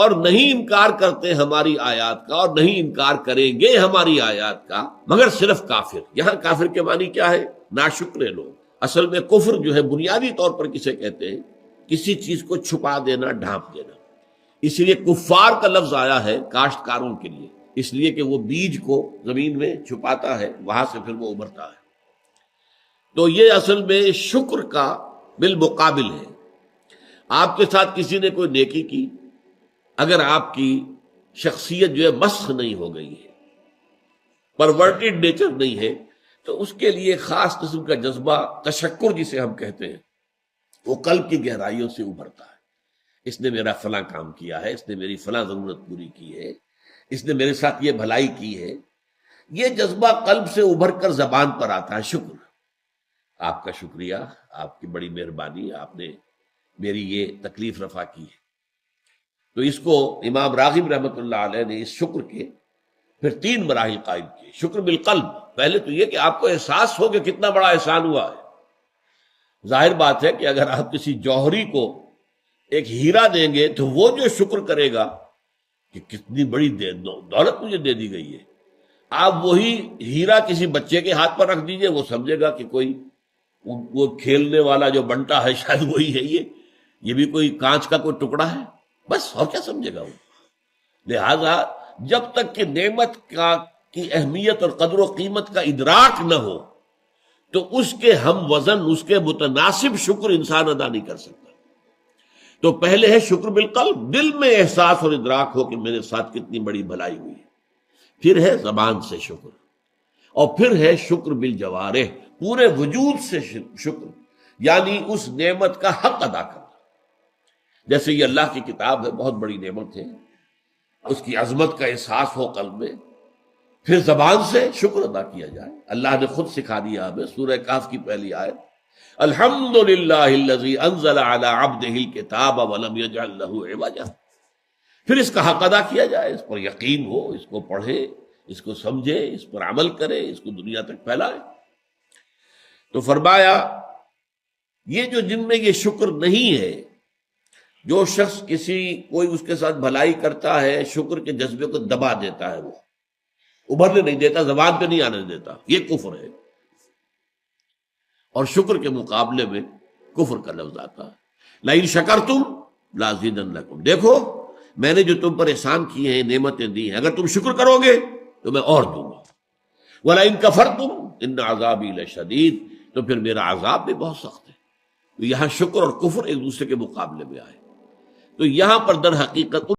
اور نہیں انکار کرتے ہماری آیات کا، اور نہیں انکار کریں گے ہماری آیات کا مگر صرف کافر۔ یہاں کافر کے معنی کیا ہے؟ ناشکر لوگ۔ اصل میں کفر جو ہے بنیادی طور پر کسے کہتے ہیں؟ کسی چیز کو چھپا دینا، ڈھانپ دینا۔ اس لیے کفار کا لفظ آیا ہے کاشتکاروں کے لیے، اس لیے کہ وہ بیج کو زمین میں چھپاتا ہے، وہاں سے پھر وہ ابھرتا ہے۔ تو یہ اصل میں شکر کا بالمقابل ہے۔ آپ کے ساتھ کسی نے کوئی نیکی کی، اگر آپ کی شخصیت جو ہے مسخ نہیں ہو گئی ہے، پرورٹڈ نیچر نہیں ہے، تو اس کے لیے خاص قسم کا جذبہ تشکر جسے ہم کہتے ہیں وہ قلب کی گہرائیوں سے ابھرتا ہے۔ اس نے میرا فلاں کام کیا ہے، اس نے میری فلاں ضرورت پوری کی ہے، اس نے میرے ساتھ یہ بھلائی کی ہے۔ یہ جذبہ قلب سے ابھر کر زبان پر آتا ہے، شکر، آپ کا شکریہ، آپ کی بڑی مہربانی، آپ نے میری یہ تکلیف رفع کی ہے۔ تو اس کو امام راغب رحمۃ اللہ علیہ نے اس شکر کے پھر 3 مراحل قائم کیے۔ شکر بالقلب، پہلے تو یہ کہ آپ کو احساس ہو کہ کتنا بڑا احسان ہوا ہے۔ ظاہر بات ہے کہ اگر آپ کسی جوہری کو ایک ہیرا دیں گے تو وہ جو شکر کرے گا کہ کتنی بڑی دولت مجھے دے دی گئی ہے، آپ وہی ہیرا کسی بچے کے ہاتھ پر رکھ دیجئے، وہ سمجھے گا کہ کوئی وہ کھیلنے والا جو بنٹا ہے شاید وہی ہے، یہ بھی کوئی کانچ کا کوئی ٹکڑا ہے، بس اور کیا سمجھے گا وہ۔ لہذا جب تک کہ نعمت کی اہمیت اور قدر و قیمت کا ادراک نہ ہو تو اس کے ہم وزن، اس کے متناسب شکر انسان ادا نہیں کر سکتا۔ تو پہلے ہے شکر بالقلب، دل میں احساس اور ادراک ہو کہ میرے ساتھ کتنی بڑی بھلائی ہوئی ہے۔ پھر ہے زبان سے شکر، اور پھر ہے شکر بالجوارح، پورے وجود سے شکر، یعنی اس نعمت کا حق ادا کرنا۔ جیسے یہ اللہ کی کتاب ہے، بہت بڑی نعمت ہے، اس کی عظمت کا احساس ہو قلب میں، پھر زبان سے شکر ادا کیا جائے۔ اللہ نے خود سکھا دیا ہمیں، سورہ کہف کی پہلی آیت، الحمدللہ الذی انزل علی عبدہ الکتاب ولم یجعل لہ عوجا۔ پھر اس کا حق ادا کیا جائے، اس پر یقین ہو، اس کو پڑھے، اس کو سمجھے، اس پر عمل کرے، اس کو دنیا تک پھیلائے۔ تو فرمایا یہ جو جن میں یہ شکر نہیں ہے، جو شخص کوئی اس کے ساتھ بھلائی کرتا ہے، شکر کے جذبے کو دبا دیتا ہے، وہ ابھرنے نہیں دیتا، زبان پہ نہیں آنے دیتا، یہ کفر ہے۔ اور شکر کے مقابلے میں کفر کا لفظ آتا ہے، لئن شکرتم لازیدنکم، دیکھو میں نے جو تم پر احسان کیے ہیں، نعمتیں دی ہیں، اگر تم شکر کرو گے تو میں اور دوں گا، ولئن کفرتم ان عذابی لشدید، تو پھر میرا عذاب بھی بہت سخت ہے۔ تو یہاں شکر اور کفر ایک دوسرے کے مقابلے میں آئے۔ تو یہاں پر در حقیقت